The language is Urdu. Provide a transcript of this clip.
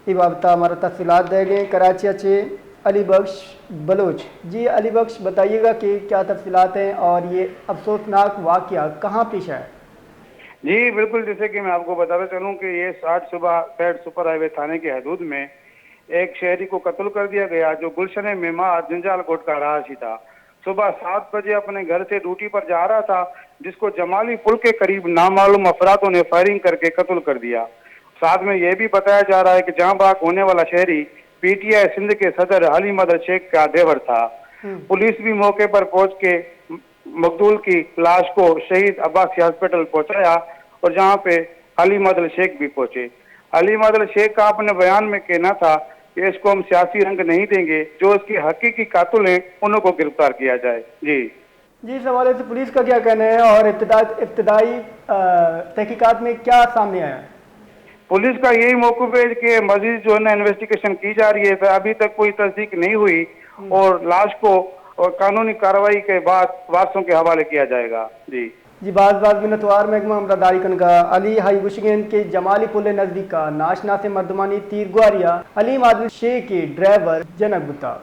یہ بابتا ہمارا تفصیلات دے گئے کراچی سے علی بخش بلوچ. جی علی بخش بتائیے گا کہ کیا تفصیلات ہیں اور یہ افسوسناک واقعہ کہاں پیش ہے؟ جی بالکل، جیسے کہ میں آپ کو بتاتا چلوں کہ یہ 60 صبح پیٹ سپر ہائی وے تھانے کی حدود میں ایک شہری کو قتل کر دیا گیا جو گلشن معمار جنجال کوٹ کا رہائشی تھا. صبح 7 بجے اپنے گھر سے ڈیوٹی پر جا رہا تھا جس کو جمالی پل کے قریب نامعلوم افرادوں نے فائرنگ کر کے قتل کر دیا. ساتھ میں یہ بھی بتایا جا رہا ہے کہ جہاں بحق ہونے والا شہری پی ٹی آئی سندھ کے صدر علی مدر شیخ کا دیور تھا. پولیس بھی موقع پر پہنچ کے مقتول کی لاش کو شہید عباسی ہاسپٹل پہنچایا اور جہاں پہ علی مدل شیخ بھی پہنچے. علی مدل شیخ کا اپنے بیان میں کہنا تھا کہ اس کو ہم سیاسی رنگ نہیں دیں گے، جو اس کی حقیقی قاتل ہیں انہوں کو گرفتار کیا جائے. جی جی، اس حوالے سے پولیس کا کیا کہنا ہے اور ابتدائی تحقیقات میں کیا سامنے آیا؟ پولیس کا یہی موقف ہے کہ مزید جو ہے نا انویسٹیگیشن کی جا رہی ہے، ابھی تک کوئی تصدیق نہیں ہوئی اور لاش کو قانونی کارروائی کے بعد وارثوں کے حوالے کیا جائے گا. جی بعض منتوار محکمہ امرداری کنگا علی ہائی گشگین کے جمالی پل نزدیک کا ناشنا سے مردمانی تیر گواریا علی مادل شیخ کے ڈرائیور جنک بتا.